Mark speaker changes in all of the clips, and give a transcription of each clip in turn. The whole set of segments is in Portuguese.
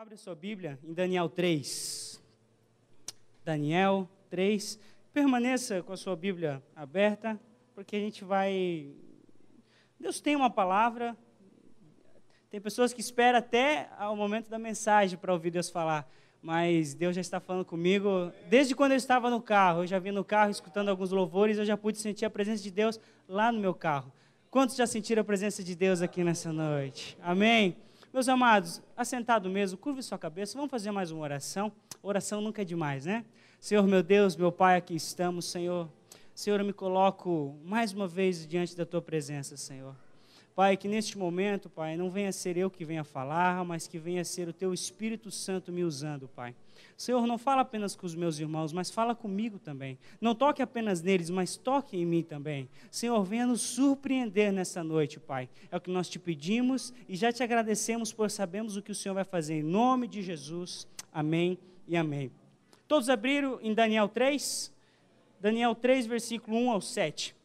Speaker 1: Abre sua Bíblia em Daniel 3. Daniel 3. Permaneça com a sua Bíblia aberta, porque a gente vai... Deus tem uma palavra. Tem pessoas que esperam até o momento da mensagem para ouvir Deus falar. Mas Deus já está falando comigo. Desde quando eu estava no carro, eu já vinha no carro escutando alguns louvores, eu já pude sentir a presença de Deus lá no meu carro. Quantos já sentiram a presença de Deus aqui nessa noite? Amém? Meus amados, assentado mesmo, curve sua cabeça, vamos fazer mais uma oração. Oração nunca é demais, né? Senhor, meu Deus, meu Pai, aqui estamos, Senhor. Senhor, eu me coloco mais uma vez diante da Tua presença, Senhor. Pai, que neste momento, Pai, não venha ser eu que venha falar, mas que venha ser o Teu Espírito Santo me usando, Pai. Senhor, não fala apenas com os meus irmãos, mas fala comigo também. Não toque apenas neles, mas toque em mim também. Senhor, venha nos surpreender nessa noite, Pai. É o que nós te pedimos e já te agradecemos por sabermos o que o Senhor vai fazer. Em nome de Jesus, amém e amém. Todos abriram em Daniel 3? Daniel 3, versículo 1 ao 7.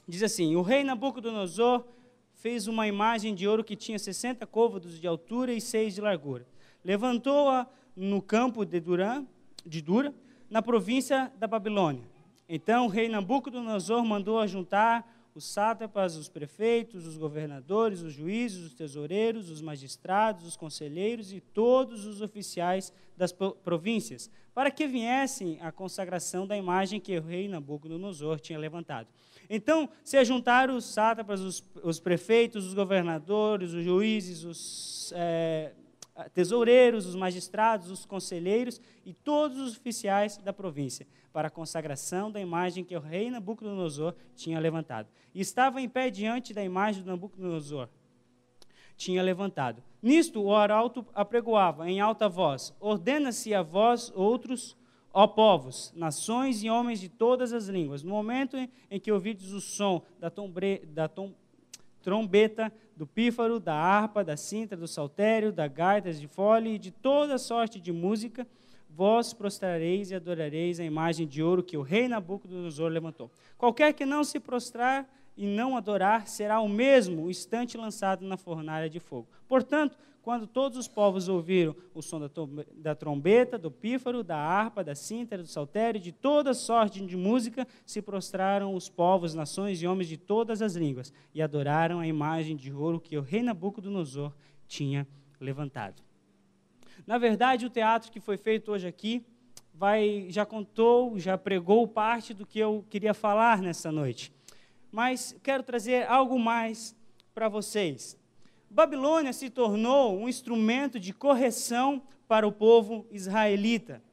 Speaker 1: Diz assim: o rei Nabucodonosor fez uma imagem de ouro que tinha 60 côvados de altura e 6 de largura. Levantou-a no campo de Dura, na província da Babilônia. Então o rei Nabucodonosor mandou ajuntar os sátrapas, os prefeitos, os governadores, os juízes, os tesoureiros, os magistrados, os conselheiros e todos os oficiais das províncias, para que viessem à consagração da imagem que o rei Nabucodonosor tinha levantado. Então se ajuntaram os sátrapas, os prefeitos, os governadores, os juízes, os tesoureiros, os magistrados, os conselheiros e todos os oficiais da província, para a consagração da imagem que o rei Nabucodonosor tinha levantado. E estava em pé diante da imagem do Nabucodonosor tinha levantado. Nisto o arauto apregoava em alta voz: ordena-se a vós outros, ó povos, nações e homens de todas as línguas, no momento em que ouvides o som da trombeta, do pífaro, da harpa, da cítara, do saltério, da gaita de fole e de toda sorte de música, vós prostrareis e adorareis a imagem de ouro que o rei Nabucodonosor levantou. Qualquer que não se prostrar e não adorar, será o mesmo instante lançado na fornalha de fogo. Portanto, quando todos os povos ouviram o som da trombeta, do pífaro, da harpa, da cítara, do saltério, de toda sorte de música, se prostraram os povos, nações e homens de todas as línguas, e adoraram a imagem de ouro que o rei Nabucodonosor tinha levantado. Na verdade, o teatro que foi feito hoje aqui já contou, já pregou parte do que eu queria falar nessa noite. Mas quero trazer algo mais para vocês. Babilônia se tornou um instrumento de correção para o povo israelita.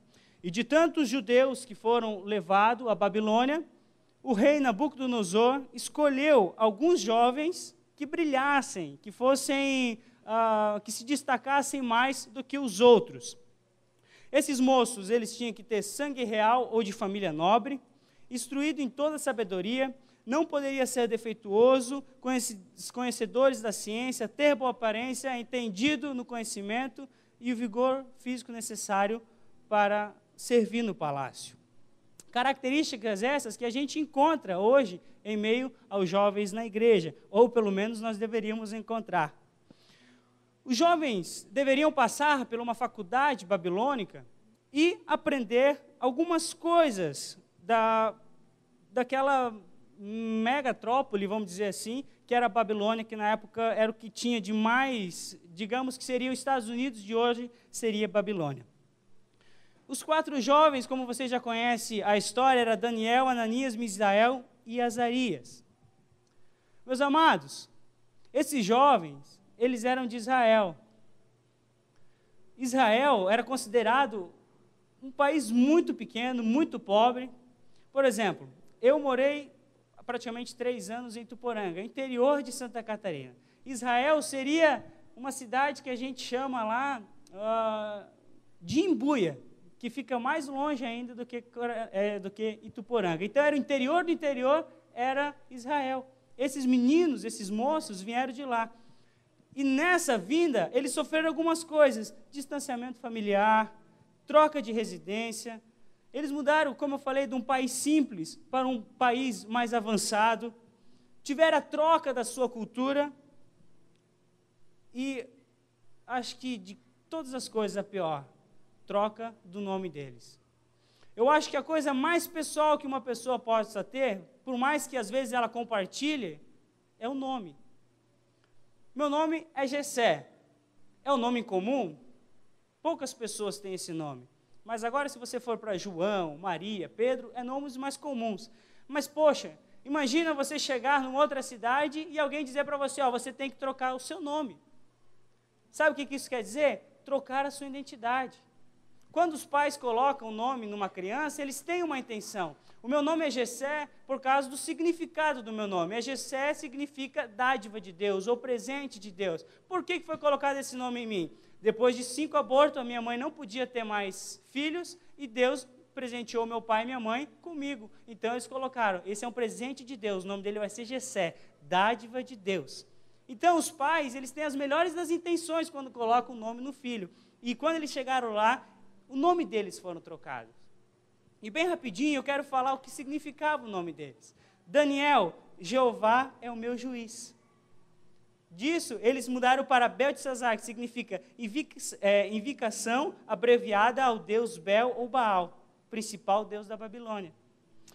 Speaker 1: E de tantos judeus que foram levados à Babilônia, o rei Nabucodonosor escolheu alguns jovens que brilhassem, que fossem, que se destacassem mais do que os outros. Esses moços, eles tinham que ter sangue real ou de família nobre, instruído em toda a sabedoria, não poderia ser defeituoso, conhecedores da ciência, ter boa aparência, entendido no conhecimento e o vigor físico necessário para servir no palácio. Características essas que a gente encontra hoje em meio aos jovens na igreja, ou pelo menos nós deveríamos encontrar. Os jovens deveriam passar por uma faculdade babilônica e aprender algumas coisas daquela megatrópole, vamos dizer assim, que era a Babilônia, que na época era o que tinha de mais, digamos que seria os Estados Unidos de hoje, seria Babilônia. Os 4 jovens, como você já conhece a história, era Daniel, Ananias, Misael e Azarias. Meus amados, esses jovens, eles eram de Israel. Israel era considerado um país muito pequeno, muito pobre. Por exemplo, eu morei praticamente 3 anos em Ituporanga, interior de Santa Catarina. Israel seria uma cidade que a gente chama lá de Imbuia, que fica mais longe ainda do que Ituporanga. Então era o interior do interior, era Israel. Esses meninos, esses moços vieram de lá. E nessa vinda, eles sofreram algumas coisas: distanciamento familiar, troca de residência. Eles mudaram, como eu falei, de um país simples para um país mais avançado, tiveram a troca da sua cultura e acho que de todas as coisas a pior, troca do nome deles. Eu acho que a coisa mais pessoal que uma pessoa possa ter, por mais que às vezes ela compartilhe, é o nome. Meu nome é Gessé. É um nome comum? Poucas pessoas têm esse nome. Mas agora, se você for para João, Maria, Pedro, é nomes mais comuns. Mas, poxa, imagina você chegar numa outra cidade e alguém dizer para você, você tem que trocar o seu nome. Sabe o que isso quer dizer? Trocar a sua identidade. Quando os pais colocam o nome numa criança, eles têm uma intenção. O meu nome é Gessé por causa do significado do meu nome. Gessé significa dádiva de Deus, ou presente de Deus. Por que foi colocado esse nome em mim? Depois de 5 abortos, a minha mãe não podia ter mais filhos, e Deus presenteou meu pai e minha mãe comigo. Então eles colocaram, esse é um presente de Deus, o nome dele vai ser Gessé, dádiva de Deus. Então os pais, eles têm as melhores das intenções quando colocam o nome no filho. E quando eles chegaram lá, o nome deles foram trocados. E bem rapidinho, eu quero falar o que significava o nome deles. Daniel, Jeová é o meu juiz. Disso, eles mudaram para Beltesazar, que significa invocação abreviada ao deus Bel ou Baal, principal deus da Babilônia.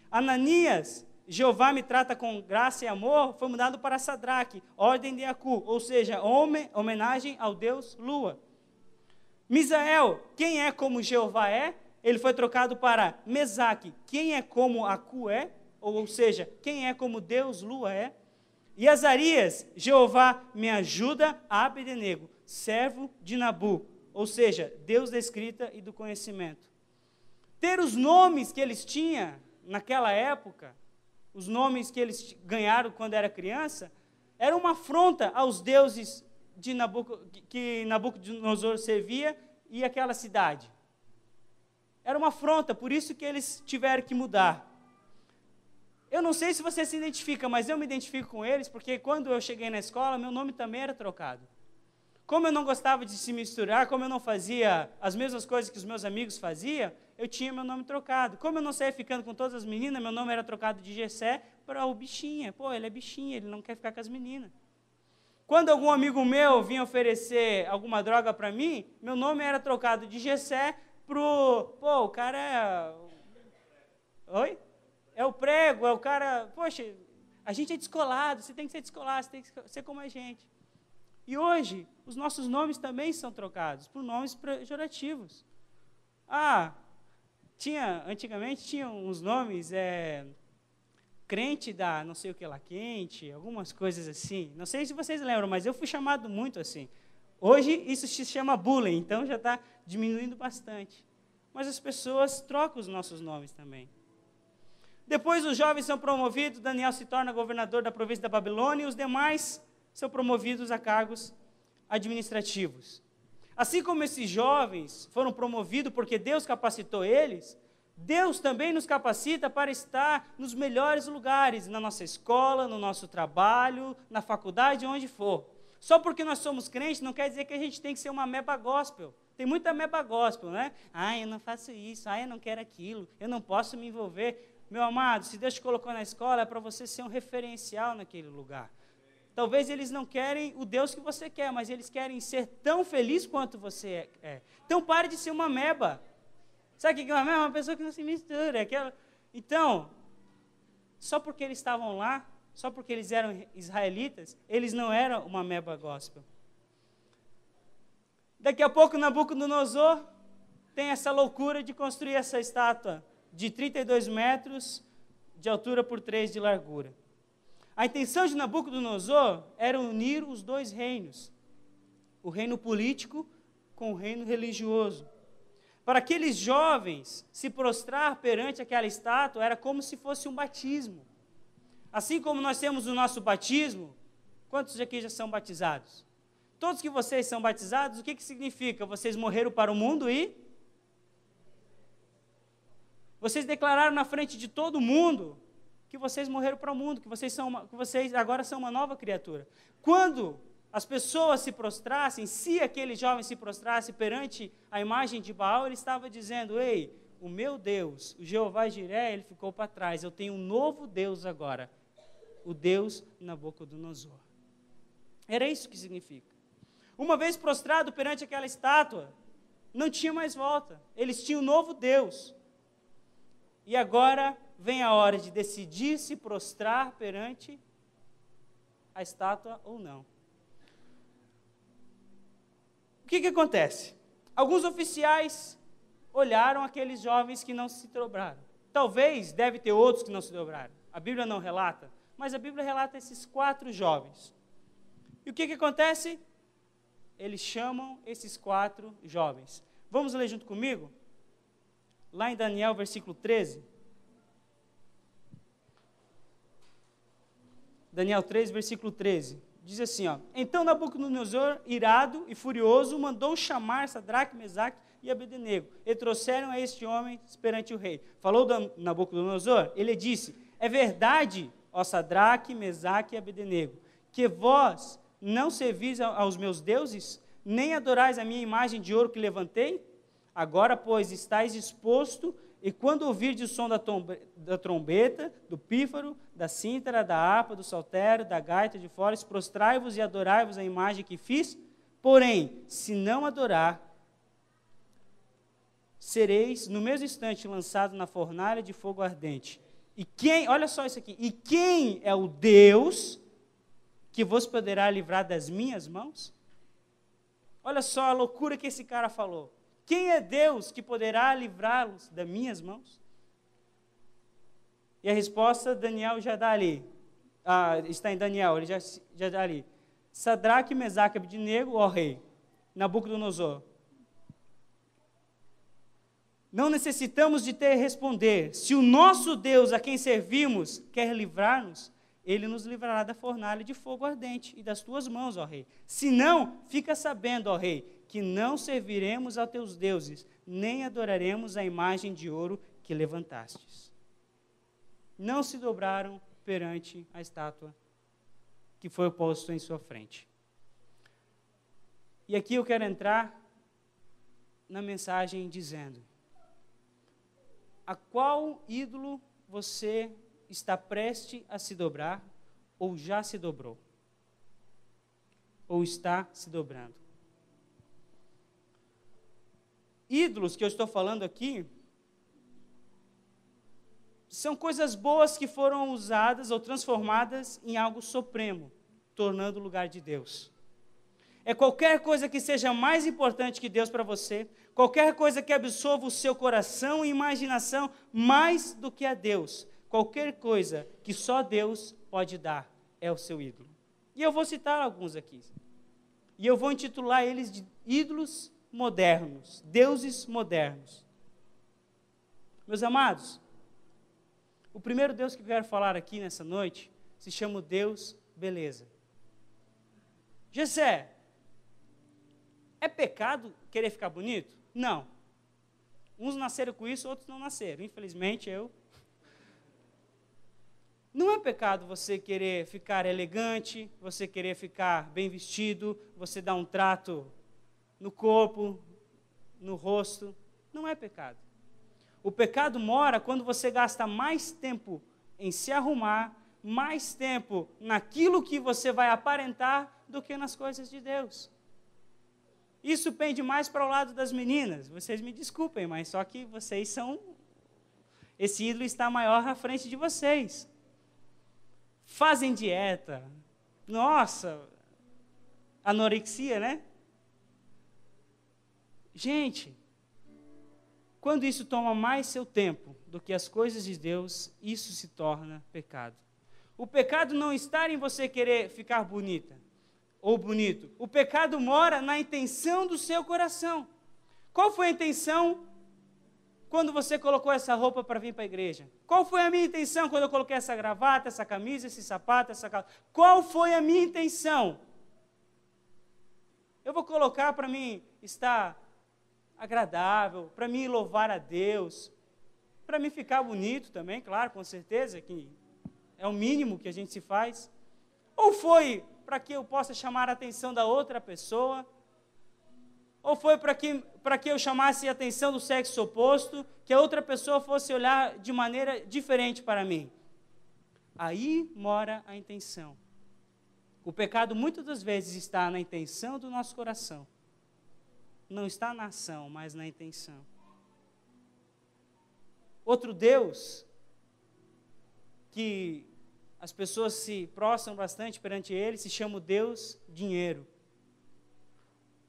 Speaker 1: Ananias, Jeová me trata com graça e amor, foi mudado para Sadraque, ordem de Acu, ou seja, homenagem ao deus Lua. Misael, quem é como Jeová é? Ele foi trocado para Mesaque, quem é como Acu é? Ou seja, quem é como Deus Lua é? E Azarias, Jeová me ajuda, Abdenego, servo de Nabu, ou seja, Deus da escrita e do conhecimento. Ter os nomes que eles tinham naquela época, os nomes que eles ganharam quando era criança, era uma afronta aos deuses de que Nabucodonosor servia e aquela cidade. Era uma afronta, por isso que eles tiveram que mudar. Eu não sei se você se identifica, mas eu me identifico com eles, porque quando eu cheguei na escola, meu nome também era trocado. Como eu não gostava de se misturar, como eu não fazia as mesmas coisas que os meus amigos faziam, eu tinha meu nome trocado. Como eu não saía ficando com todas as meninas, meu nome era trocado de Gessé para o Bichinha. Pô, ele é bichinha, ele não quer ficar com as meninas. Quando algum amigo meu vinha oferecer alguma droga para mim, meu nome era trocado de Gessé para o cara é... Oi? É o prego, é o cara... Poxa, a gente é descolado, você tem que ser descolado, você tem que ser como a gente. E hoje, os nossos nomes também são trocados por nomes pejorativos. Antigamente tinha uns nomes, crente da não sei o que lá quente, algumas coisas assim. Não sei se vocês lembram, mas eu fui chamado muito assim. Hoje isso se chama bullying, então já está diminuindo bastante. Mas as pessoas trocam os nossos nomes também. Depois os jovens são promovidos, Daniel se torna governador da província da Babilônia e os demais são promovidos a cargos administrativos. Assim como esses jovens foram promovidos porque Deus capacitou eles, Deus também nos capacita para estar nos melhores lugares, na nossa escola, no nosso trabalho, na faculdade, onde for. Só porque nós somos crentes não quer dizer que a gente tem que ser uma ameba gospel. Tem muita ameba gospel, né? Eu não faço isso, eu não quero aquilo, eu não posso me envolver. Meu amado, se Deus te colocou na escola, é para você ser um referencial naquele lugar. Talvez eles não querem o Deus que você quer, mas eles querem ser tão feliz quanto você é. Então pare de ser uma ameba. Sabe o que é uma ameba? Uma pessoa que não se mistura. Então, só porque eles estavam lá, só porque eles eram israelitas, eles não eram uma ameba gospel. Daqui a pouco Nabucodonosor tem essa loucura de construir essa estátua de 32 metros de altura por 3 de largura. A intenção de Nabucodonosor era unir os dois reinos, o reino político com o reino religioso. Para aqueles jovens, se prostrar perante aquela estátua era como se fosse um batismo. Assim como nós temos o nosso batismo, quantos aqui já são batizados? Todos que vocês são batizados, o que significa? Vocês morreram para o mundo e... Vocês declararam na frente de todo mundo que vocês morreram para o mundo, que vocês agora são uma nova criatura. Quando as pessoas se prostrassem, se aquele jovem se prostrasse perante a imagem de Baal, ele estava dizendo, ei, o meu Deus, o Jeová Jiré, ele ficou para trás, eu tenho um novo Deus agora, o Deus Nabucodonosor. Era isso que significa. Uma vez prostrado perante aquela estátua, não tinha mais volta. Eles tinham um novo Deus. E agora vem a hora de decidir se prostrar perante a estátua ou não. O que acontece? Alguns oficiais olharam aqueles jovens que não se dobraram. Talvez deve ter outros que não se dobraram. A Bíblia não relata, mas a Bíblia relata esses 4 jovens. E o que acontece? Eles chamam esses 4 jovens. Vamos ler junto comigo? Lá em Daniel, versículo 13. Daniel 3, versículo 13. Diz assim, ó: Então Nabucodonosor, irado e furioso, mandou chamar Sadraque, Mesaque e Abednego, e trouxeram a este homem perante o rei. Falou Nabucodonosor, ele disse: É verdade, ó Sadraque, Mesaque e Abednego, que vós não servis aos meus deuses, nem adorais a minha imagem de ouro que levantei? Agora, pois, estáis exposto, e quando ouvirdes o som da trombeta, do pífaro, da cítara, da harpa, do saltério, da gaita de fora, prostrai-vos e adorai-vos a imagem que fiz. Porém, se não adorar, sereis no mesmo instante lançado na fornalha de fogo ardente. E quem, olha só isso aqui, e quem é o Deus que vos poderá livrar das minhas mãos? Olha só a loucura que esse cara falou. Quem é Deus que poderá livrá-los das minhas mãos? E a resposta Daniel já dá ali. Está em Daniel, ele já dá ali. Sadraque, Mesaque e Abednego, ó rei, Nabucodonosor. Não necessitamos de ter responder. Se o nosso Deus, a quem servimos, quer livrar-nos, ele nos livrará da fornalha de fogo ardente e das tuas mãos, ó rei. Se não, fica sabendo, ó rei, que não serviremos aos teus deuses, nem adoraremos a imagem de ouro que levantastes. Não se dobraram perante a estátua que foi posta em sua frente. E aqui eu quero entrar na mensagem dizendo: a qual ídolo você está prestes a se dobrar, ou já se dobrou? Ou está se dobrando? Ídolos que eu estou falando aqui são coisas boas que foram usadas ou transformadas em algo supremo, tornando o lugar de Deus. É qualquer coisa que seja mais importante que Deus para você, qualquer coisa que absorva o seu coração e imaginação mais do que a Deus, qualquer coisa que só Deus pode dar é o seu ídolo. E eu vou citar alguns aqui. E eu vou intitular eles de ídolos modernos, deuses modernos. Meus amados, o primeiro Deus que eu quero falar aqui nessa noite se chama o Deus Beleza. Jessé, é pecado querer ficar bonito? Não. Uns nasceram com isso, outros não nasceram. Infelizmente, Não é pecado você querer ficar elegante, você querer ficar bem vestido, você dar um trato no corpo, no rosto. Não é pecado. O pecado mora quando você gasta mais tempo em se arrumar, mais tempo naquilo que você vai aparentar do que nas coisas de Deus. Isso pende mais para o lado das meninas. Vocês me desculpem, mas só que vocês são... Esse ídolo está maior à frente de vocês. Fazem dieta. Nossa, anorexia, né? Gente, quando isso toma mais seu tempo do que as coisas de Deus, isso se torna pecado. O pecado não está em você querer ficar bonita ou bonito. O pecado mora na intenção do seu coração. Qual foi a intenção quando você colocou essa roupa para vir para a igreja? Qual foi a minha intenção quando eu coloquei essa gravata, essa camisa, esse sapato, essa calça? Qual foi a minha intenção? Eu vou colocar para mim estar agradável, para mim louvar a Deus, para mim ficar bonito também, claro, com certeza, que é o mínimo que a gente se faz. Ou foi para que eu possa chamar a atenção da outra pessoa? Ou foi para que eu chamasse a atenção do sexo oposto, que a outra pessoa fosse olhar de maneira diferente para mim? Aí mora a intenção. O pecado muitas das vezes está na intenção do nosso coração. Não está na ação, mas na intenção. Outro Deus que as pessoas se prostram bastante perante ele se chama o Deus dinheiro.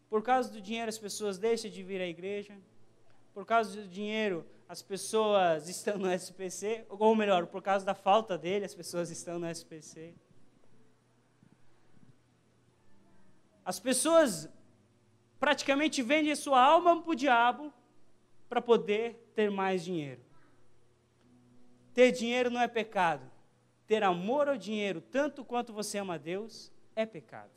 Speaker 1: Por causa do dinheiro as pessoas deixam de vir à igreja. Por causa do dinheiro as pessoas estão no SPC, ou melhor, por causa da falta dele as pessoas estão no SPC. As pessoas praticamente vendem a sua alma para o diabo para poder ter mais dinheiro. Ter dinheiro não é pecado. Ter amor ao dinheiro, tanto quanto você ama a Deus, é pecado.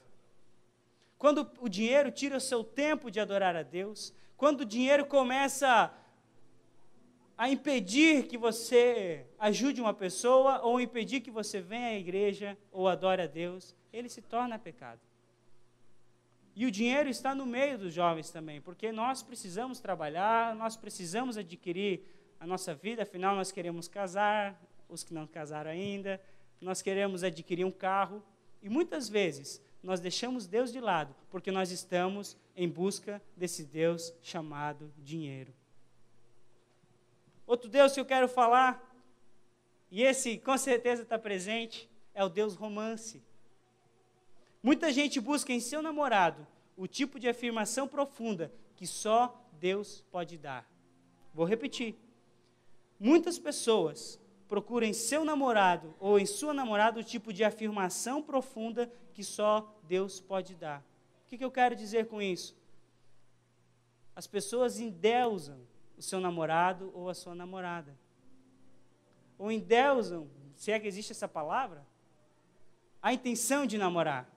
Speaker 1: Quando o dinheiro tira o seu tempo de adorar a Deus, quando o dinheiro começa a impedir que você ajude uma pessoa, ou impedir que você venha à igreja, ou adore a Deus, ele se torna pecado. E o dinheiro está no meio dos jovens também, porque nós precisamos trabalhar, nós precisamos adquirir a nossa vida, afinal nós queremos casar, os que não casaram ainda, nós queremos adquirir um carro, e muitas vezes nós deixamos Deus de lado, porque nós estamos em busca desse Deus chamado dinheiro. Outro Deus que eu quero falar, e esse com certeza está presente, é o Deus romance. Muita gente busca em seu namorado o tipo de afirmação profunda que só Deus pode dar. Vou repetir. Muitas pessoas procuram em seu namorado ou em sua namorada o tipo de afirmação profunda que só Deus pode dar. O que eu quero dizer com isso? As pessoas endeusam o seu namorado ou a sua namorada. Ou endeusam, se é que existe essa palavra, a intenção de namorar.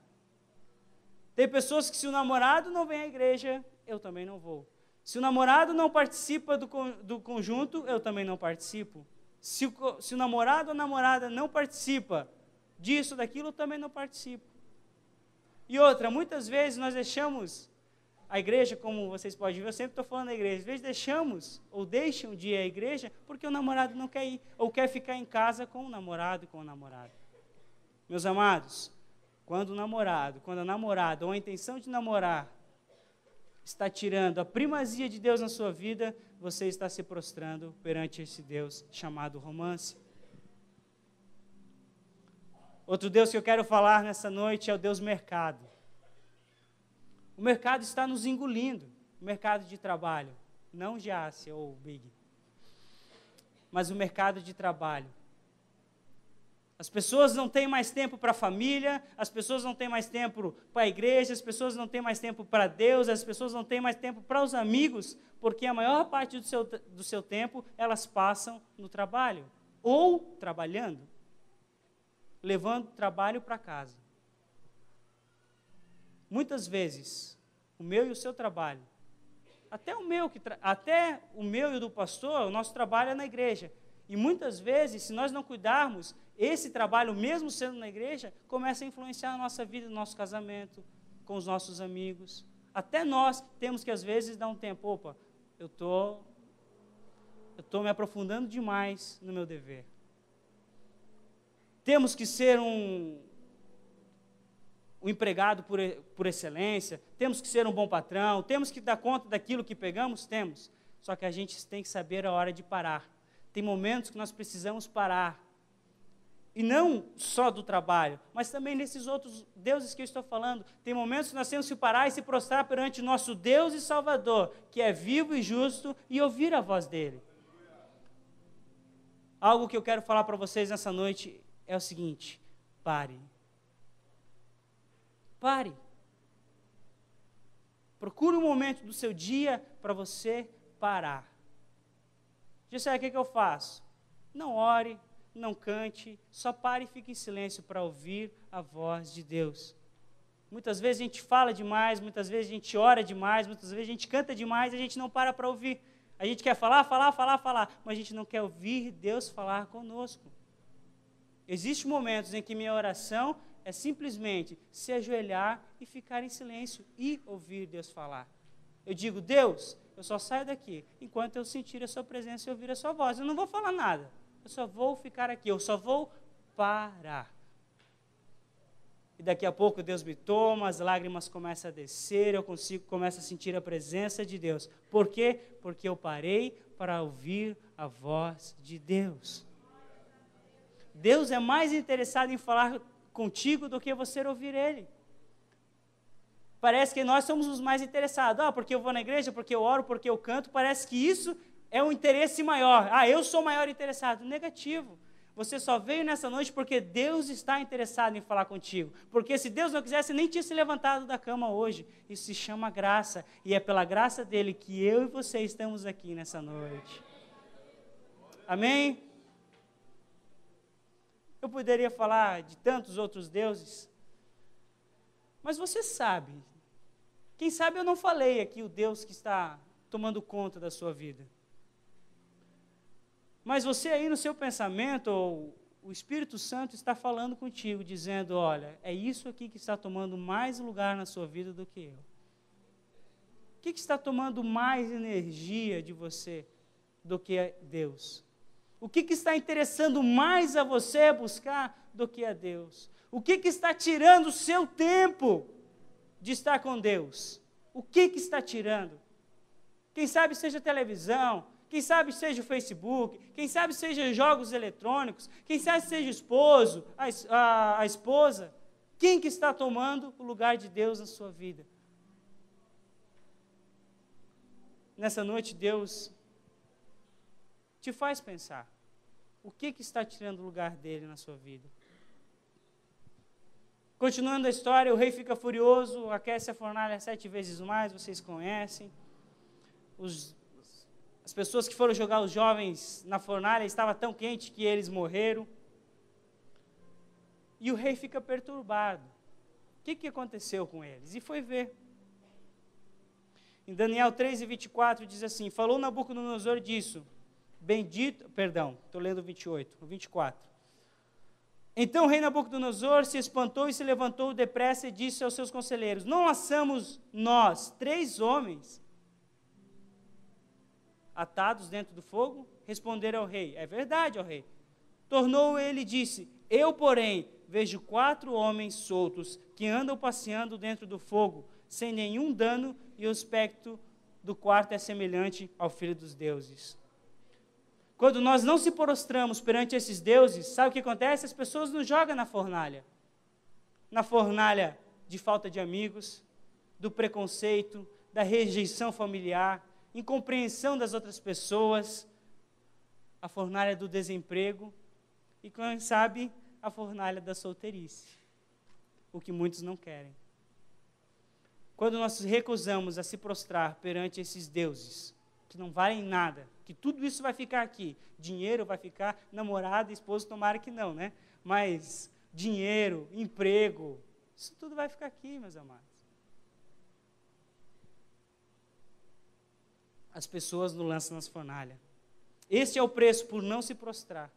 Speaker 1: Tem pessoas que se o namorado não vem à igreja, eu também não vou. Se o namorado não participa do conjunto, eu também não participo. Se o namorado ou a namorada não participa disso, daquilo, eu também não participo. E outra, muitas vezes nós deixamos a igreja, como vocês podem ver, eu sempre estou falando da igreja, às vezes deixamos ou deixam de ir à igreja porque o namorado não quer ir, ou quer ficar em casa com o namorado e com a namorada. Meus amados, quando a namorada ou a intenção de namorar está tirando a primazia de Deus na sua vida, você está se prostrando perante esse Deus chamado romance. Outro Deus que eu quero falar nessa noite é o Deus mercado. O mercado está nos engolindo, o mercado de trabalho, não Giasse ou Big, mas o mercado de trabalho. As pessoas não têm mais tempo para a família, as pessoas não têm mais tempo para a igreja, as pessoas não têm mais tempo para Deus, as pessoas não têm mais tempo para os amigos, porque a maior parte do seu tempo elas passam no trabalho, ou trabalhando, levando trabalho para casa. Muitas vezes, o meu e o seu trabalho, até o meu e o do pastor, o nosso trabalho é na igreja. E muitas vezes, se nós não cuidarmos, esse trabalho, mesmo sendo na igreja, começa a influenciar a nossa vida, no nosso casamento, com os nossos amigos. Até nós temos que, às vezes, dar um tempo. Opa, eu tô me aprofundando demais no meu dever. Temos que ser um empregado por excelência, temos que ser um bom patrão, temos que dar conta daquilo que pegamos, temos. Só que a gente tem que saber a hora de parar. Tem momentos que nós precisamos parar. E não só do trabalho, mas também nesses outros deuses que eu estou falando. Tem momentos que nós temos que parar e se prostrar perante o nosso Deus e Salvador, que é vivo e justo, e ouvir a voz dele. Algo que eu quero falar para vocês nessa noite é o seguinte: pare. Pare. Procure um momento do seu dia para você parar. Disse aí, o que eu faço? Não ore, não cante, só pare e fique em silêncio para ouvir a voz de Deus. Muitas vezes a gente fala demais, muitas vezes a gente ora demais, muitas vezes a gente canta demais e a gente não para ouvir. A gente quer falar, mas a gente não quer ouvir Deus falar conosco. Existem momentos em que minha oração é simplesmente se ajoelhar e ficar em silêncio e ouvir Deus falar. Eu digo: Deus, eu só saio daqui enquanto eu sentir a sua presença e ouvir a sua voz. Eu não vou falar nada, eu só vou ficar aqui, eu só vou parar. e daqui a pouco Deus me toma, as lágrimas começam a descer, começo a sentir a presença de Deus. Por quê? Porque eu parei para ouvir a voz de Deus. Deus é mais interessado em falar contigo do que você ouvir Ele. Parece que nós somos os mais interessados. Porque eu vou na igreja, porque eu oro, porque eu canto. Parece que isso é um interesse maior. Eu sou o maior interessado. Negativo. Você só veio nessa noite porque Deus está interessado em falar contigo. Porque se Deus não quisesse, nem tinha se levantado da cama hoje. Isso se chama graça. E é pela graça dele que eu e você estamos aqui nessa noite. Amém? Eu poderia falar de tantos outros deuses. Mas você sabe. Quem sabe eu não falei aqui o Deus que está tomando conta da sua vida. Mas você aí no seu pensamento, ou o Espírito Santo está falando contigo, dizendo, olha, é isso aqui que está tomando mais lugar na sua vida do que eu. O que está tomando mais energia de você do que Deus? O que está interessando mais a você buscar do que a Deus? O que está tirando o seu tempo de estar com Deus? O que está tirando? Quem sabe seja televisão, quem sabe seja o Facebook, quem sabe seja jogos eletrônicos, quem sabe seja o esposo, a esposa. Quem que está tomando o lugar de Deus na sua vida? Nessa noite, Deus te faz pensar. O que está tirando o lugar dele na sua vida? Continuando a história, o rei fica furioso, aquece a fornalha 7 vezes mais, vocês conhecem. As pessoas que foram jogar os jovens na fornalha, estava tão quente que eles morreram. E o rei fica perturbado. O que aconteceu com eles? E foi ver. Em Daniel 3:24 diz assim, falou Nabucodonosor disso, estou lendo o 24. Então o rei Nabucodonosor se espantou e se levantou depressa e disse aos seus conselheiros, não laçamos nós 3 homens atados dentro do fogo? Responderam ao rei, é verdade, ó rei. Tornou ele e disse, eu, porém, vejo 4 homens soltos que andam passeando dentro do fogo, sem nenhum dano, e o aspecto do quarto é semelhante ao filho dos deuses. Quando nós não se prostramos perante esses deuses, sabe o que acontece? As pessoas nos jogam na fornalha de falta de amigos, do preconceito, da rejeição familiar, incompreensão das outras pessoas, a fornalha do desemprego e, quem sabe, a fornalha da solteirice, o que muitos não querem. Quando nós recusamos a se prostrar perante esses deuses, que não valem nada, que tudo isso vai ficar aqui, dinheiro vai ficar, namorada, esposo, tomara que não, né? Mas dinheiro, emprego, isso tudo vai ficar aqui, meus amados. As pessoas nos lançam nas fornalhas. Este é o preço por não se prostrar.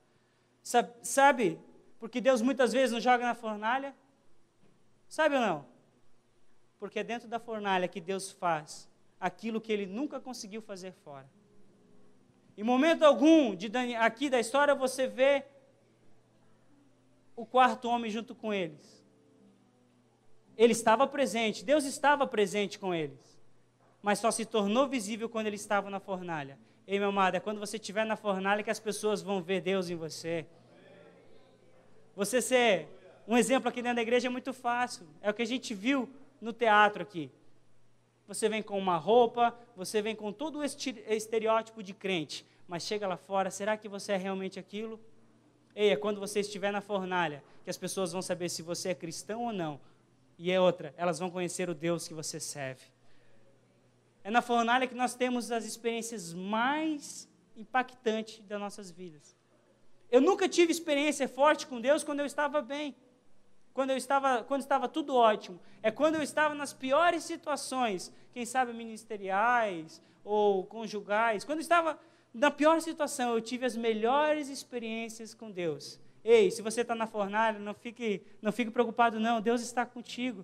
Speaker 1: Sabe? Porque Deus muitas vezes nos joga na fornalha. Sabe ou não? Porque é dentro da fornalha que Deus faz aquilo que Ele nunca conseguiu fazer fora. Em momento algum aqui da história você vê o 4º homem junto com eles. Ele estava presente, Deus estava presente com eles. Mas só se tornou visível quando ele estava na fornalha. Ei, meu amado, é quando você estiver na fornalha que as pessoas vão ver Deus em você. Você ser um exemplo aqui dentro da igreja é muito fácil. É o que a gente viu no teatro aqui. Você vem com uma roupa, você vem com todo o estereótipo de crente. Mas chega lá fora, será que você é realmente aquilo? Ei, é quando você estiver na fornalha que as pessoas vão saber se você é cristão ou não. E é outra, elas vão conhecer o Deus que você serve. É na fornalha que nós temos as experiências mais impactantes das nossas vidas. Eu nunca tive experiência forte com Deus quando eu estava bem. Quando estava tudo ótimo. É quando eu estava nas piores situações, quem sabe ministeriais ou conjugais. Quando eu estava na pior situação, eu tive as melhores experiências com Deus. Ei, se você está na fornalha, não fique preocupado não, Deus está contigo.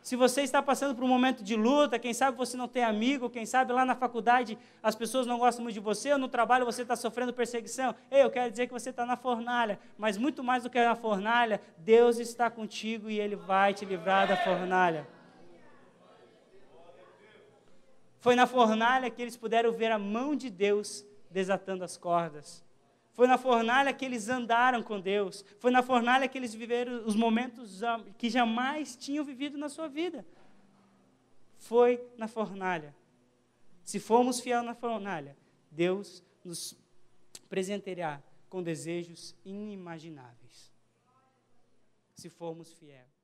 Speaker 1: Se você está passando por um momento de luta, quem sabe você não tem amigo, quem sabe lá na faculdade as pessoas não gostam muito de você, ou no trabalho você está sofrendo perseguição. Ei, eu quero dizer que você está na fornalha, mas muito mais do que na fornalha, Deus está contigo e Ele vai te livrar da fornalha. Foi na fornalha que eles puderam ver a mão de Deus desatando as cordas. Foi na fornalha que eles andaram com Deus. Foi na fornalha que eles viveram os momentos que jamais tinham vivido na sua vida. Foi na fornalha. Se formos fiel na fornalha, Deus nos presenteará com desejos inimagináveis. Se formos fiéis.